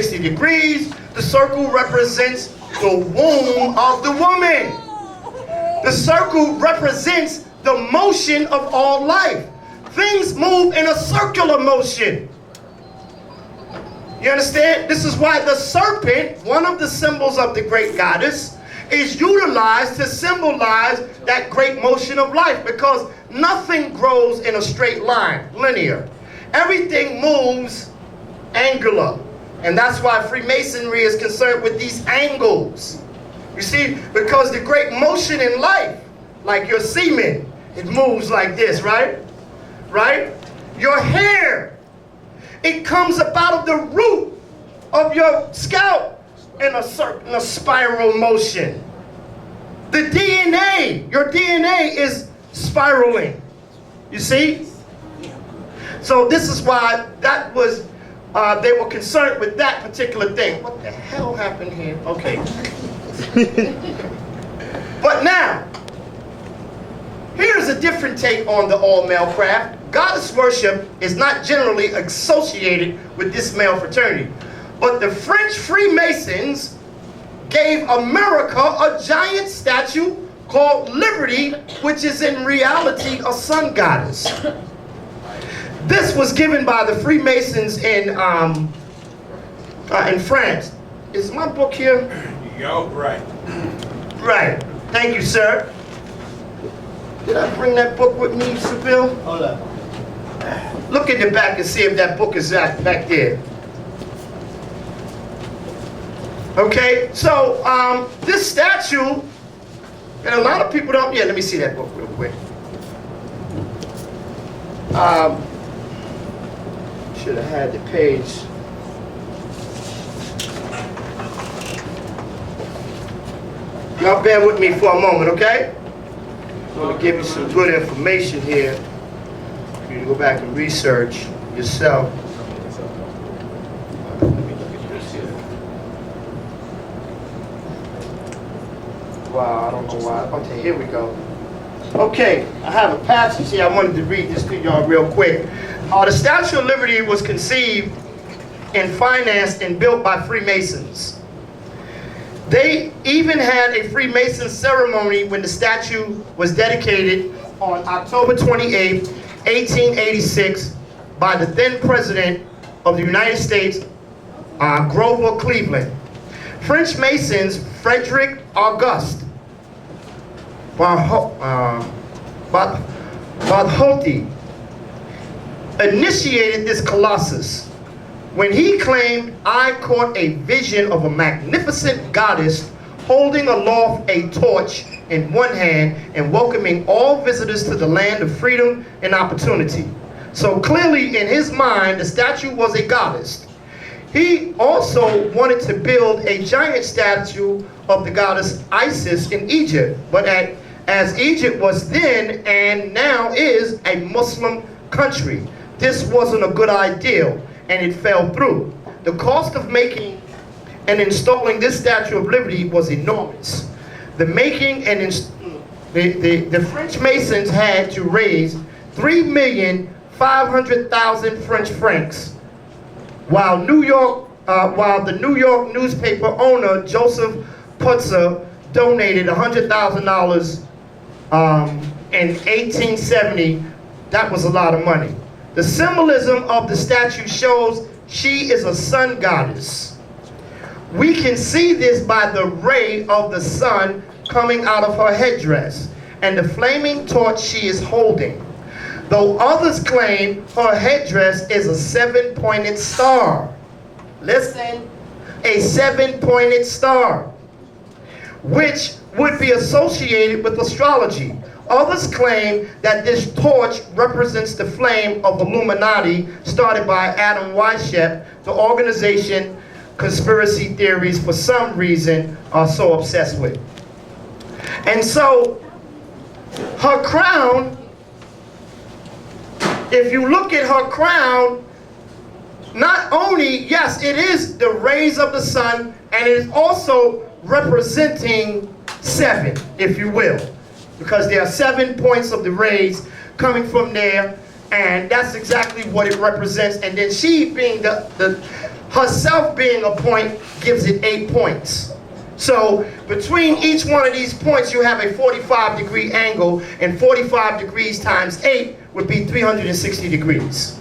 360 degrees. The circle represents the womb of the woman. The circle represents the motion of all life. Things move in a circular motion. You understand? This is why the serpent, one of the symbols of the great goddess, is utilized to symbolize that great motion of life, because nothing grows in a straight line, linear. Everything moves angular. And that's why Freemasonry is concerned with these angles. You see, because the great motion in life, like your semen, it moves like this, right? Right? Your hair, it comes up out of the root of your scalp in a spiral motion. The DNA, your DNA is spiraling. You see? So this is why that was, they were concerned with that particular thing. What the hell happened here? Okay. But now, here's a different take on the all-male craft. Goddess worship is not generally associated with this male fraternity. But the French Freemasons gave America a giant statue called Liberty, which is in reality a sun goddess. This was given by the Freemasons in France. Is my book here? Yo, right. Right. Thank you, sir. Did I bring that book with me, Seville? Hold up. Look in the back and see if that book is back there. Okay, so this statue, and a lot of people don't, yeah, let me see that book real quick. Should have had the page. Y'all bear with me for a moment, okay? I'm going to give you some good information here for you to go back and research yourself. Let me look at this here. Wow, I don't know why. Okay, here we go. Okay, I have a passage here. I wanted to read this to y'all real quick. The Statue of Liberty was conceived and financed and built by Freemasons. They even had a Freemason ceremony when the statue was dedicated on October 28, 1886 by the then President of the United States, Grover Cleveland. French Masons Frederick Auguste Tahuti initiated this colossus when he claimed, "I caught a vision of a magnificent goddess holding aloft a torch in one hand and welcoming all visitors to the land of freedom and opportunity." So clearly in his mind, the statue was a goddess. He also wanted to build a giant statue of the goddess Isis in Egypt, but as Egypt was then and now is a Muslim country, this wasn't a good idea, and it fell through. The cost of making and installing this Statue of Liberty was enormous. The making and the French Masons had to raise 3,500,000 French francs, while the New York newspaper owner Joseph Putzer donated $100,000 in 1870. That was a lot of money. The symbolism of the statue shows she is a sun goddess. We can see this by the ray of the sun coming out of her headdress and the flaming torch she is holding. Though others claim her headdress is a 7-pointed star. Listen, a 7-pointed star, which would be associated with astrology. Others claim that this torch represents the flame of Illuminati started by Adam Weishaupt, the organization conspiracy theories for some reason are so obsessed with. And so her crown, if you look at her crown, not only, yes, it is the rays of the sun, and it is also representing 7, if you will, because there are 7 points of the rays coming from there, and that's exactly what it represents. And then she being Herself being a point gives it 8 points. So between each one of these points, you have a 45-degree angle, and 45 degrees times 8 would be 360 degrees.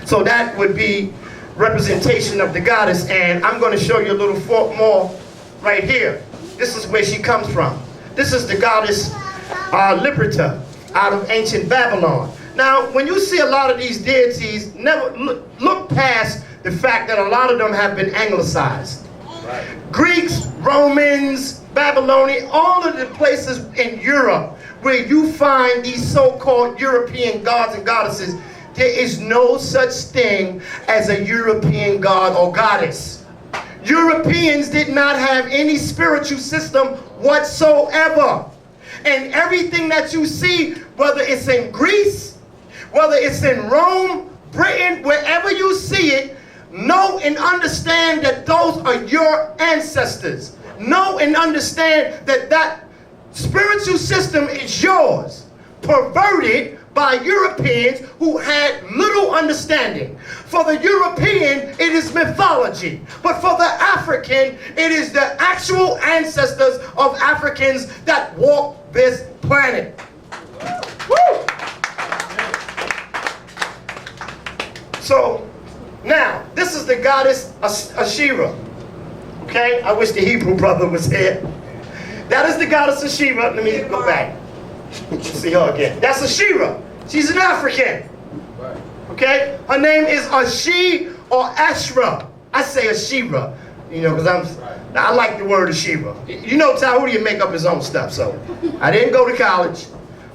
So that would be representation of the goddess, and I'm going to show you a little more right here. This is where she comes from. This is the goddess Liberta out of ancient Babylon. Now, when you see a lot of these deities, never look past the fact that a lot of them have been anglicized. Right. Greeks, Romans, Babylonian, all of the places in Europe where you find these so-called European gods and goddesses, there is no such thing as a European god or goddess. Europeans did not have any spiritual system whatsoever. And everything that you see, whether it's in Greece, whether it's in Rome, Britain, wherever you see it, know and understand that those are your ancestors. Know and understand that that spiritual system is yours, perverted by Europeans who had little understanding. For the European, it is mythology. But for the African, it is the actual ancestors of Africans that walk this planet. Woo! So, now, this is the goddess Ashera. Okay? I wish the Hebrew brother was here. That is the goddess Ashera. Let me go back. See her again. That's Ashera. She's an African. Okay? Her name is Ashi or Ashra. I say Ashera, you know, because I like the word Ashera. You know, Tahuti make up his own stuff, so I didn't go to college.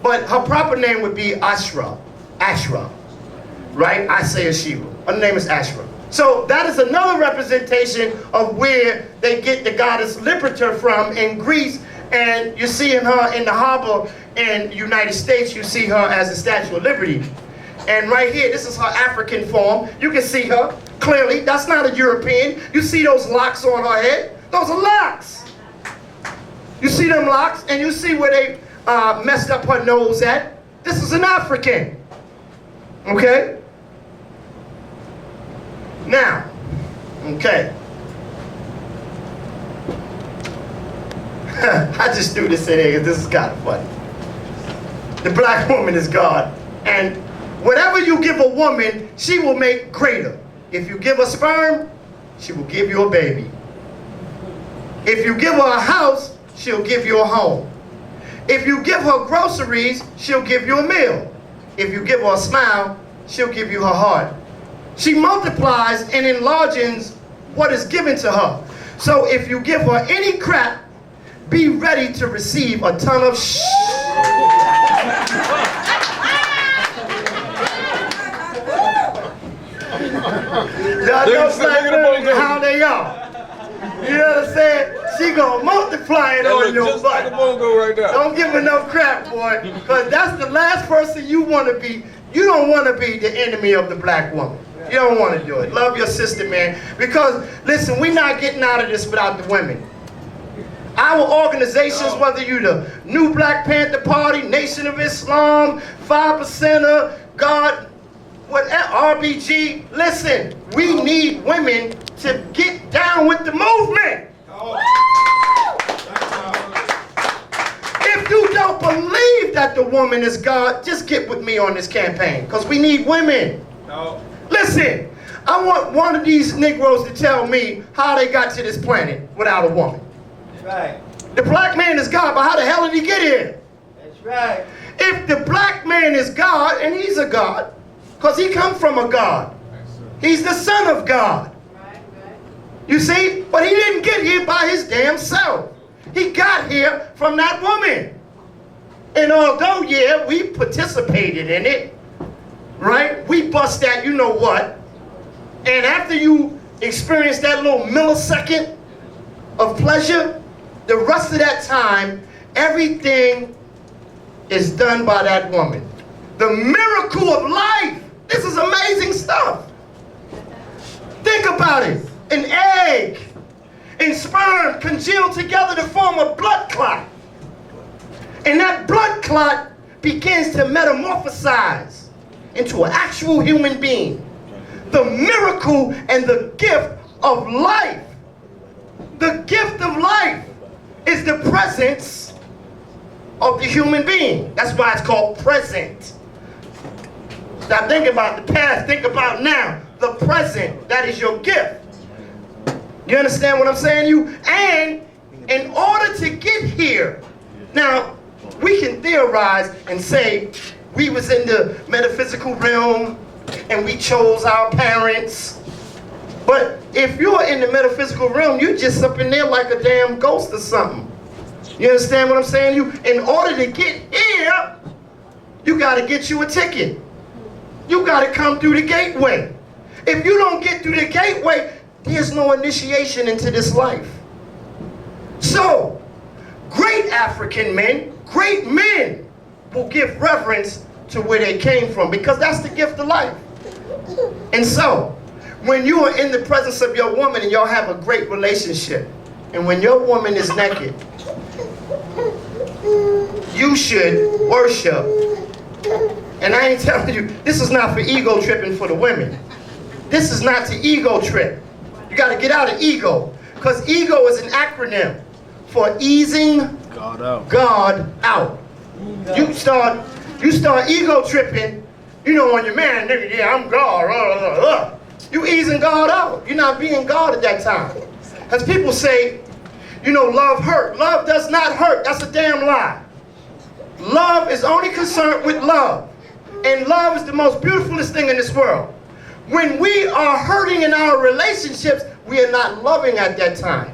But her proper name would be Ashra. Ashra. Right? I say Ashera. Her name is Ashra. So that is another representation of where they get the goddess Liberta from in Greece. And you see her in the harbor in the United States, you see her as the Statue of Liberty. And right here, this is her African form. You can see her clearly. That's not a European. You see those locks on her head? Those are locks. You see them locks, and you see where they messed up her nose at? This is an African. Okay? Now, okay. I just threw this in here because this is kind of funny. The black woman is God. And whatever you give a woman, she will make greater. If you give her sperm, she will give you a baby. If you give her a house, she'll give you a home. If you give her groceries, she'll give you a meal. If you give her a smile, she'll give you her heart. She multiplies and enlarges what is given to her. So if you give her any crap, be ready to receive a ton of shh. Y'all know black women how they are. You know what I'm saying? She gonna multiply it on your butt. Right, don't give enough crap, boy, because that's the last person you want to be. You don't want to be the enemy of the black woman. You don't want to do it. Love your sister, man. Because, listen, we're not getting out of this without the women. Our organizations, whether you the New Black Panther Party, Nation of Islam, 5%er, God, whatever, RBG, listen, we need women to get down with the movement. If you don't believe that the woman is God, just get with me on this campaign, because we need women. Listen, I want one of these Negroes to tell me how they got to this planet without a woman. That's right. The black man is God, but how the hell did he get here? That's right. If the black man is God, and he's a God, because he comes from a God. He's the son of God. You see? But he didn't get here by his damn self. He got here from that woman. And although, yeah, we participated in it, right? We bust that, you know what? And after you experience that little millisecond of pleasure, the rest of that time, everything is done by that woman. The miracle of life. This is amazing stuff. Think about it. An egg and sperm congeal together to form a blood clot. And that blood clot begins to metamorphosize into an actual human being. the miracle and the gift of life. The gift of life is the presence of the human being. That's why it's called present. Stop thinking about the past, think about now. The present, that is your gift. You understand what I'm saying to you? And in order to get here, now, we can theorize and say we was in the metaphysical realm and we chose our parents. But if you're in the metaphysical realm, you're just up in there like a damn ghost or something. You understand what I'm saying? In order to get here, you got to get you a ticket. You got to come through the gateway. If you don't get through the gateway, there's no initiation into this life. So, great African men, great men, will give reverence to where they came from, because that's the gift of life. And so, when you are in the presence of your woman and y'all have a great relationship, and when your woman is naked, you should worship. And I ain't telling you, this is not for ego tripping for the women. This is not to ego trip. You got to get out of ego, because ego is an acronym for easing God out. You start ego tripping, you know, on your man, nigga, yeah, I'm God. You easing God out. You're not being God at that time. As people say, you know, love hurt. Love does not hurt. That's a damn lie. Love is only concerned with love. And love is the most beautifulest thing in this world. When we are hurting in our relationships, we are not loving at that time.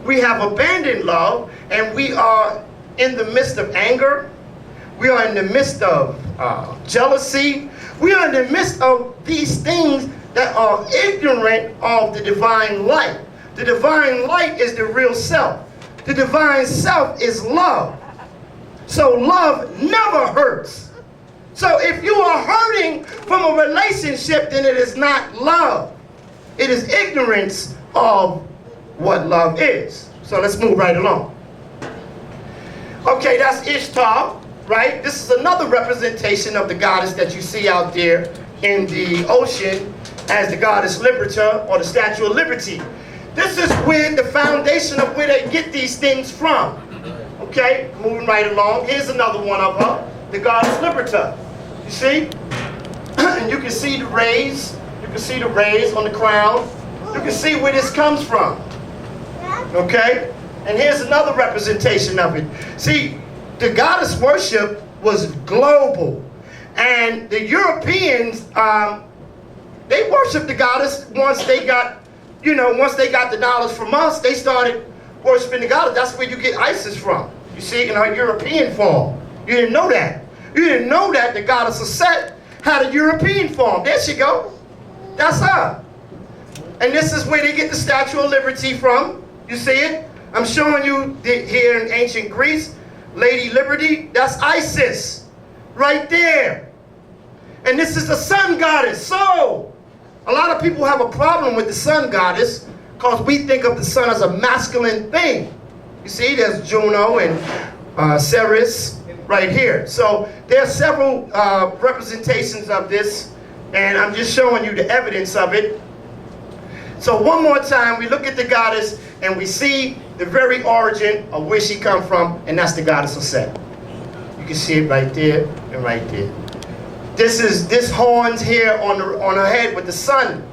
We have abandoned love, and we are in the midst of anger. We are in the midst of jealousy. We are in the midst of these things that are ignorant of the divine light. The divine light is the real self. The divine self is love. So love never hurts. So if you are hurting from a relationship, then it is not love. It is ignorance of what love is. So let's move right along. Okay, that's Ishtar, right? This is another representation of the goddess that you see out there in the ocean as the goddess Liberator, or the Statue of Liberty. This is where the foundation of where they get these things from. Okay, moving right along. Here's another one of her, the goddess Liberator. You see? And you can see the rays. You can see the rays on the crown. You can see where this comes from. Okay? And here's another representation of it. See, the goddess worship was global. And the Europeans, they worshiped the goddess once they got, once they got the knowledge from us, they started worshiping the goddess. That's where you get Isis from. You see, in her European form. You didn't know that. You didn't know that the goddess of Set had a European form. There she go. That's her. And this is where they get the Statue of Liberty from. You see it? I'm showing you here in ancient Greece, Lady Liberty. That's Isis. Right there. And this is the sun goddess. So, a lot of people have a problem with the sun goddess because we think of the sun as a masculine thing. You see, there's Juno and Ceres right here. So there are several representations of this, and I'm just showing you the evidence of it. So one more time, we look at the goddess and we see the very origin of where she come from, and that's the goddess of Set. You can see it right there and right there. This horns here on her head with the sun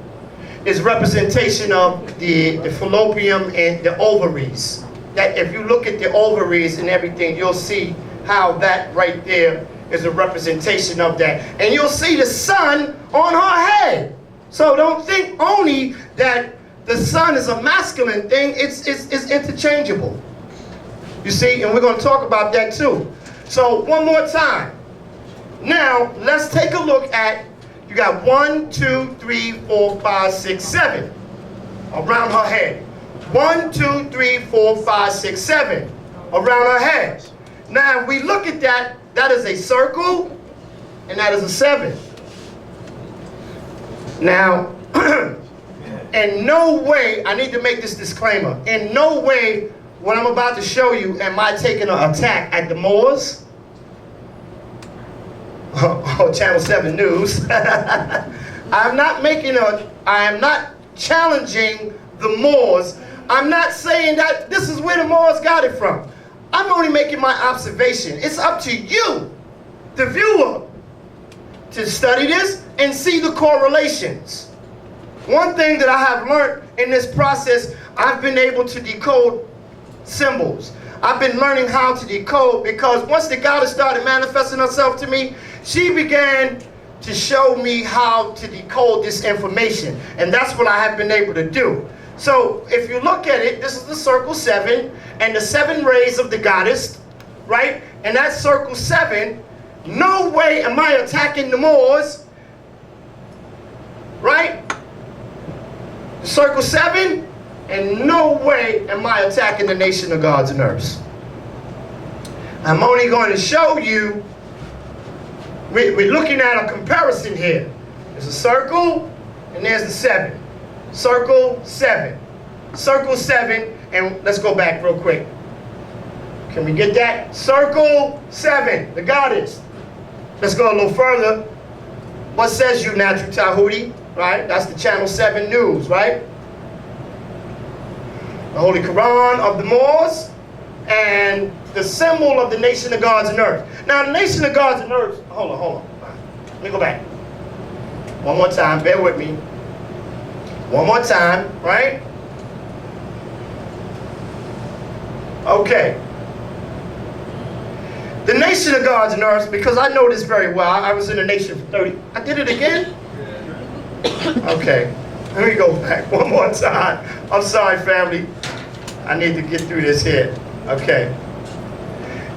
is representation of the fallopian and the ovaries. That if you look at the ovaries and everything, you'll see how that right there is a representation of that. And you'll see the sun on her head. So don't think only that the sun is a masculine thing, it's interchangeable. You see, and we're going to talk about that too. So one more time. Now, let's take a look at, you got 1, 2, 3, 4, 5, 6, 7 around her head. 1, 2, 3, 4, 5, 6, 7 around her head. Now, if we look at that, that is a circle, and that is a 7. Now, in no way, I need to make this disclaimer, in no way what I'm about to show you am I taking an attack at the Moors, or Channel 7 News, I am not challenging the Moors. I'm not saying that this is where the Moors got it from. I'm only making my observation. It's up to you, the viewer, to study this and see the correlations. One thing that I have learned in this process, I've been able to decode symbols. I've been learning how to decode, because once the goddess started manifesting herself to me, she began to show me how to decode this information. And that's what I have been able to do. So if you look at it, this is the circle 7 and the 7 rays of the goddess, right? And that circle 7, no way am I attacking the Moors, right? The circle 7, and no way am I attacking the nation of gods and earths. I'm only going to show you, we're looking at a comparison here. There's a circle, and there's the 7. Circle 7. Circle 7, and let's go back real quick. Can we get that? Circle 7, the goddess. Let's go a little further. What says you, Natural Tahuti? Right? That's the Channel 7 News, right? The Holy Quran of the Moors and the symbol of the nation of gods and earth. Now, the nation of gods and earth, hold on. Let me go back. One more time, bear with me. One more time, right? Okay. The nation of gods and earth, because I know this very well. I was in the nation for 30. I did it again? Okay. Let me go back one more time. I'm sorry, family. I need to get through this here. Okay.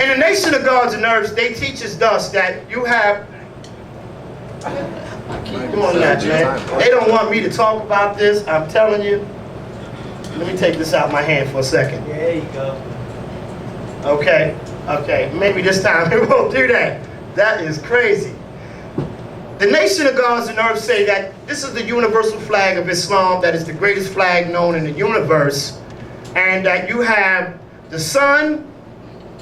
In the nation of gods and earths, they teach us thus that you have... Come on, man. They don't want me to talk about this. I'm telling you. Let me take this out of my hand for a second. There you go. Okay. Okay. Maybe this time we won't do that. That is crazy. The nation of gods and earth say that this is the universal flag of Islam, that is the greatest flag known in the universe, and that you have the sun,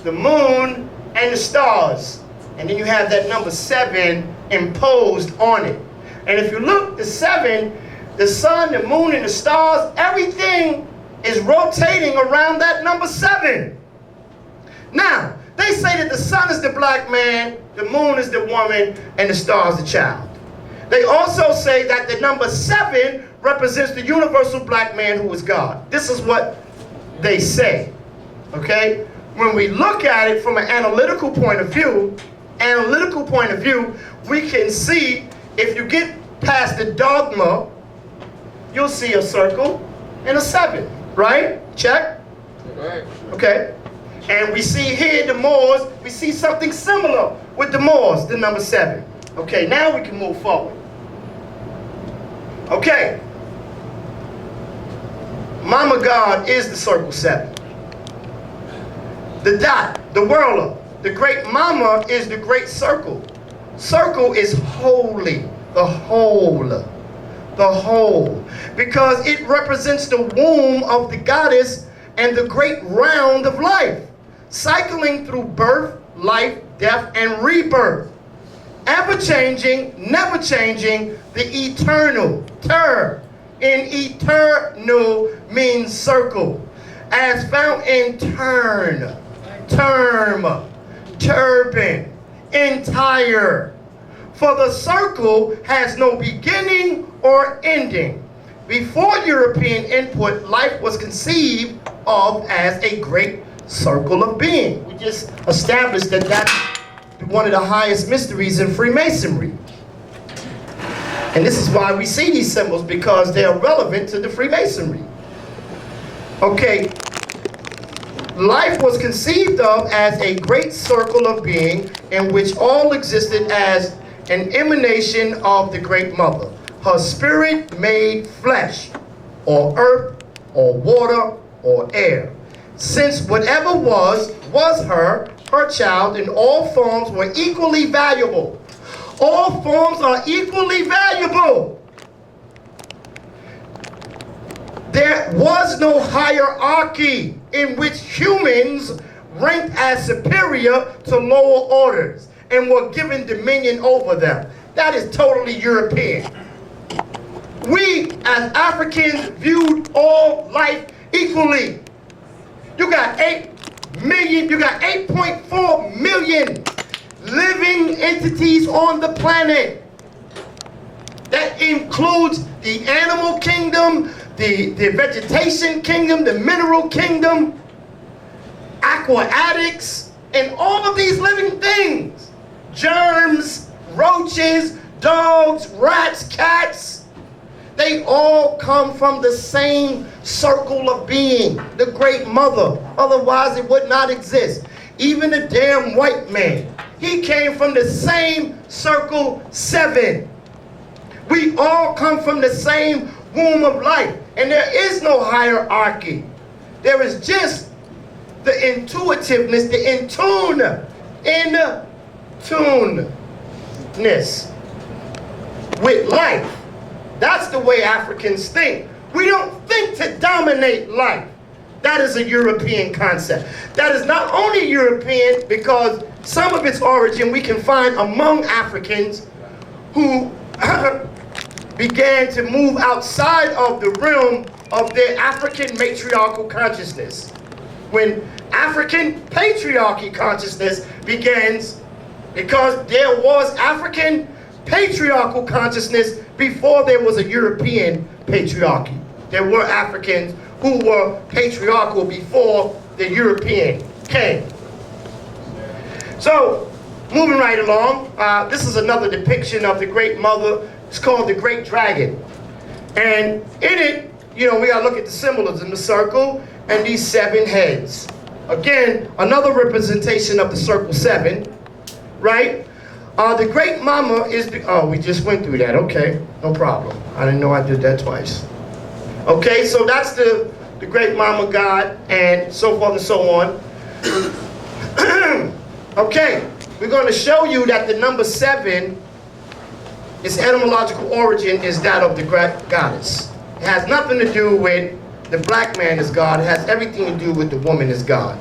the moon, and the stars. And then you have that number 7 imposed on it. And if you look, the 7, the sun, the moon, and the stars, everything is rotating around that number 7. Now, they say that the sun is the black man, the moon is the woman, and the star is the child. They also say that the number 7 represents the universal black man who is God. This is what they say, okay? When we look at it from an analytical point of view, we can see, if you get past the dogma, you'll see a circle and a 7, right? Check? Right. Okay. And we see here the Moors, we see something similar with the Moors, the number 7. Okay, now we can move forward. Okay. Mama God is the circle 7. The dot, the whirler, the great mama is the great circle. Circle is holy, the whole. Because it represents the womb of the goddess and the great round of life, cycling through birth, life, death, and rebirth. Ever changing, never changing, the eternal. In eternal means circle, as found in term, turban, entire. For the circle has no beginning or ending. Before European input, life was conceived of as a great circle of being. We just established that that's one of the highest mysteries in Freemasonry. And this is why we see these symbols, because they are relevant to the Freemasonry. Okay, life was conceived of as a great circle of being in which all existed as an emanation of the Great Mother. Her spirit made flesh, or earth, or water, or air. Since whatever was her child, and all forms were equally valuable. All forms are equally valuable. There was no hierarchy in which humans ranked as superior to lower orders and were given dominion over them. That is totally European. We as Africans viewed all life equally. You got 8.4 million living entities on the planet. That includes the animal kingdom, the vegetation kingdom, the mineral kingdom, aquatics, and all of these living things. Germs, roaches, dogs, rats, cats. They all come from the same circle of being, the Great Mother. Otherwise, it would not exist. Even the damn white man, he came from the same circle 7. We all come from the same womb of life, and there is no hierarchy. There is just the intuitiveness, the in-tuneness with life. That's the way Africans think. We don't think to dominate life. That is a European concept. That is not only European because some of its origin we can find among Africans who began to move outside of the realm of their African matriarchal consciousness. When African patriarchy consciousness begins, because there was African patriarchal consciousness before there was a European patriarchy. There were Africans who were patriarchal before the European came. So, moving right along, this is another depiction of the Great Mother. It's called the Great Dragon. And in it, you know, we gotta look at the symbolism, the circle, and these 7 heads. Again, another representation of the circle 7, right? The Great Mama is the, oh, we just went through that, okay, no problem. I didn't know I did that twice. Okay, so that's the Great Mama God, and so forth and so on. Okay, we're going to show you that the number 7, its etymological origin is that of the goddess. It has nothing to do with the black man is God. It has everything to do with the woman is God.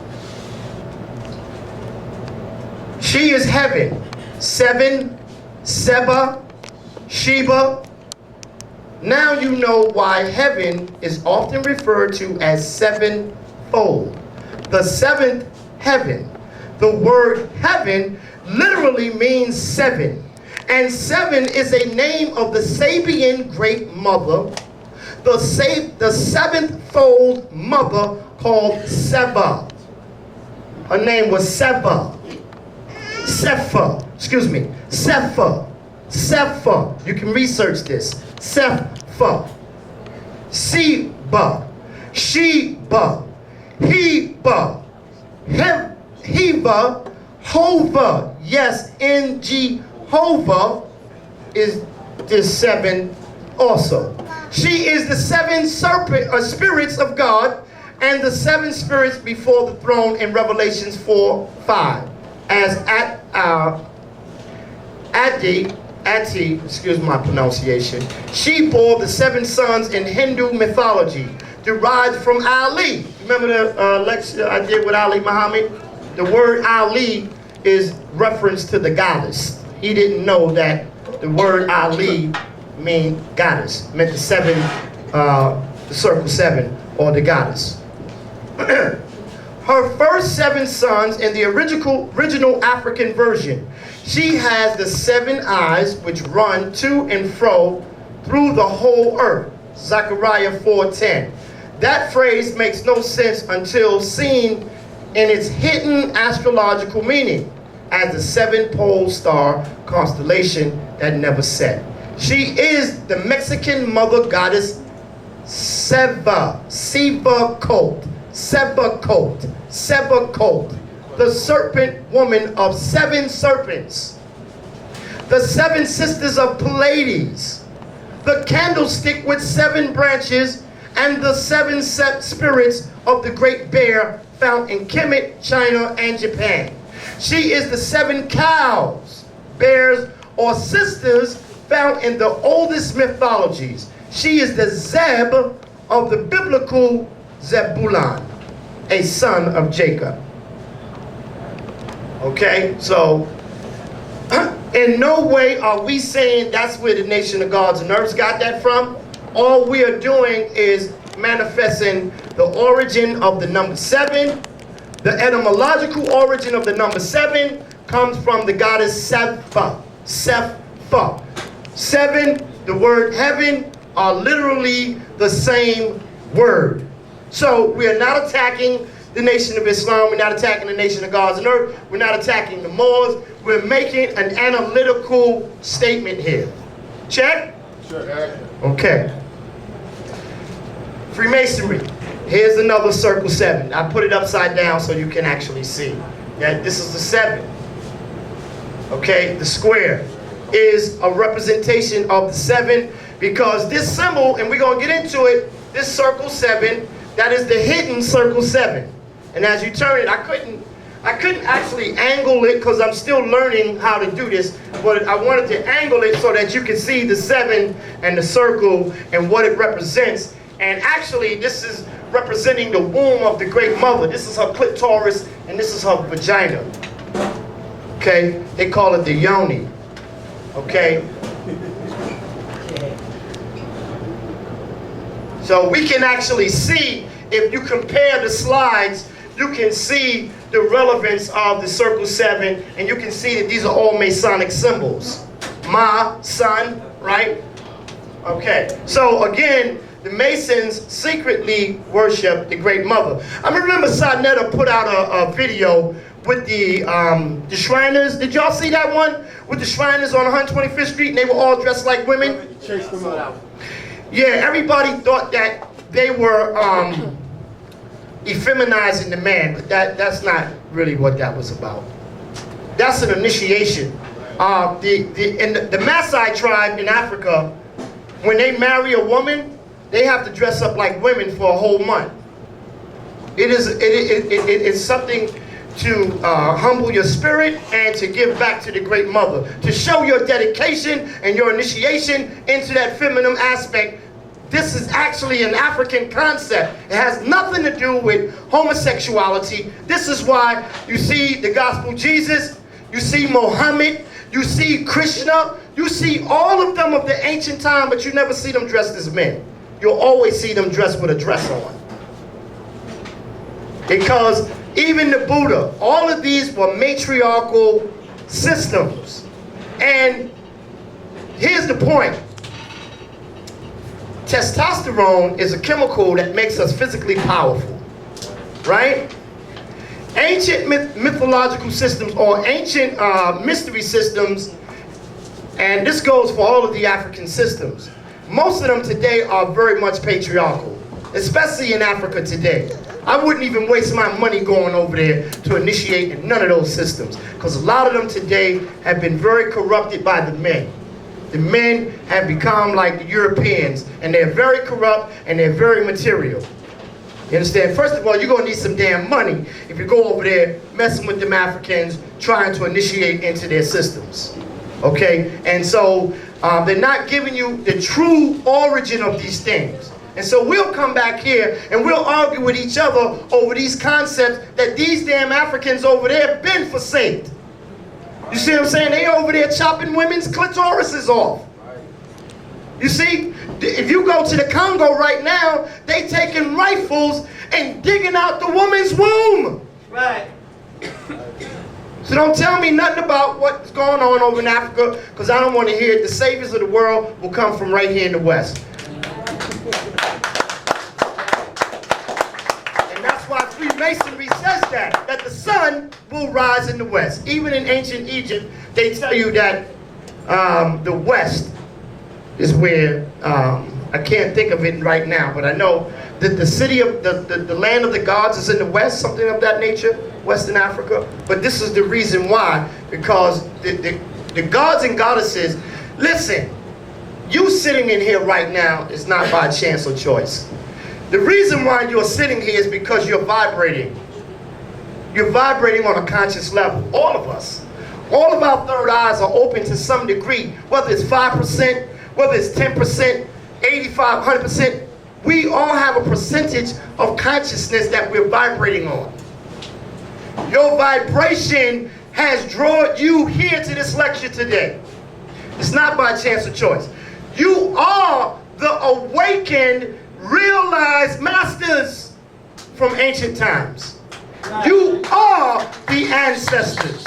She is heaven. 7, Seba, Sheba. Now you know why heaven is often referred to as sevenfold. The 7th heaven. The word heaven literally means 7. And 7 is a name of the Sabian Great Mother, the 7th-fold mother called Seba. Her name was Seba. Sepha. You can research this. Sepha. Seba. Sheba. Heba. Heba. Hova. Yes, in Jehovah is this 7 also. She is the 7 spirits of God and the 7 spirits before the throne in Revelations 4:5. As Ati, excuse my pronunciation, she bore the 7 sons in Hindu mythology, derived from Ali. Remember the lecture I did with Ali Muhammad? The word Ali is reference to the goddess. He didn't know that the word Ali mean goddess, meant the 7, the circle 7, or the goddess. Her first 7 sons in the original African version. She has the 7 eyes which run to and fro through the whole earth. Zechariah 4:10. That phrase makes no sense until seen in its hidden astrological meaning as the 7-pole star constellation that never set. She is the Mexican mother goddess Sebacolt, the serpent woman of 7 serpents, the 7 sisters of Pleiades, the candlestick with 7 branches, and the 7 spirits of the great bear found in Kemet, China, and Japan. She is the 7 cows, bears, or sisters found in the oldest mythologies. She is the Zeb of the biblical Zebulon, a son of Jacob. Okay, so in no way are we saying that's where the nation of gods and earths got that from. all we are doing is manifesting the origin of the number 7. The etymological origin of the number 7 comes from the goddess Sepha. Sepha. 7, the word heaven, are literally the same word. So we are not attacking the Nation of Islam. We're not attacking the Nation of Gods and Earth. We're not attacking the Moors. We're making an analytical statement here. Check? Sure. Okay. Freemasonry. Here's another circle 7. I put it upside down so you can actually see. That this is the 7. Okay, the square is a representation of the 7 because this symbol, and we're going to get into it, this circle 7, that is the hidden circle 7. And as you turn it, I couldn't actually angle it because I'm still learning how to do this, but I wanted to angle it so that you can see the 7 and the circle and what it represents. And actually, this is representing the womb of the Great Mother. This is her clitoris, and this is her vagina. Okay? They call it the yoni. Okay? So we can actually see, if you compare the slides, you can see the relevance of the circle 7, and you can see that these are all Masonic symbols. Ma, sun, right? Okay, so again, the Masons secretly worship the Great Mother. I remember Sarnetta put out a video with the Shriners. Did y'all see that one? With the Shriners on 125th Street, and they were all dressed like women? Chase them out. Yeah, everybody thought that they were effeminizing the man, but that's not really what that was about. That's an initiation. In the Maasai tribe in Africa, when they marry a woman, they have to dress up like women for a whole month. It is something to humble your spirit and to give back to the Great Mother, to show your dedication and your initiation into that feminine aspect. This is actually an African concept. It has nothing to do with homosexuality. This is why you see the gospel Jesus, you see Muhammad, you see Krishna, you see all of them of the ancient time, but you never see them dressed as men. You'll always see them dressed with a dress on. Because even the Buddha, all of these were matriarchal systems. And here's the point. Testosterone is a chemical that makes us physically powerful, right? Ancient mythological systems or ancient mystery systems, and this goes for all of the African systems, most of them today are very much patriarchal, especially in Africa today. I wouldn't even waste my money going over there to initiate in none of those systems, because a lot of them today have been very corrupted by the men. The men have become like the Europeans, and they're very corrupt and they're very material. You understand? First of all, you're going to need some damn money if you go over there messing with them Africans, trying to initiate into their systems. Okay? And so they're not giving you the true origin of these things. And so we'll come back here and we'll argue with each other over these concepts that these damn Africans over there been forsaked. You see what I'm saying? They over there chopping women's clitorises off. You see, if you go to the Congo right now, they taking rifles and digging out the woman's womb. Right. So don't tell me nothing about what's going on over in Africa, because I don't want to hear it. The saviors of the world will come from right here in the West. And that's why Freemasonry says that the sun will rise in the West. Even in ancient Egypt, they tell you that the West is where, I can't think of it right now, but I know that the city of, the land of the gods is in the West, something of that nature, Western Africa. But this is the reason why, because the gods and goddesses, listen, you sitting in here right now is not by chance or choice. The reason why you're sitting here is because you're vibrating. You're vibrating on a conscious level, all of us. All of our third eyes are open to some degree, whether it's 5%, whether it's 10%, 85, 100%. We all have a percentage of consciousness that we're vibrating on. Your vibration has drawn you here to this lecture today. It's not by chance or choice. You are the awakened, realized masters from ancient times. You are the ancestors.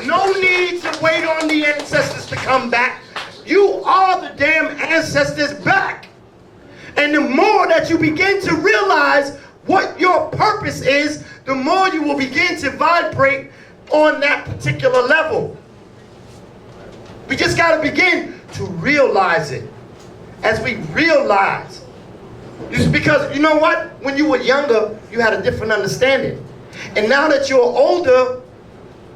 No need to wait on the ancestors to come back. You are the damn ancestors back. And the more that you begin to realize what your purpose is, the more you will begin to vibrate on that particular level. We just got to begin to realize it. As we realize. Because you know what? When you were younger, you had a different understanding. And now that you're older,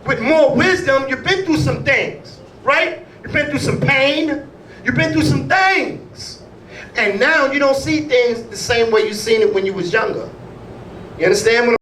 with more wisdom, you've been through some things, right? You've been through some pain. You've been through some things. And now you don't see things the same way you seen it when you was younger. You understand what I'm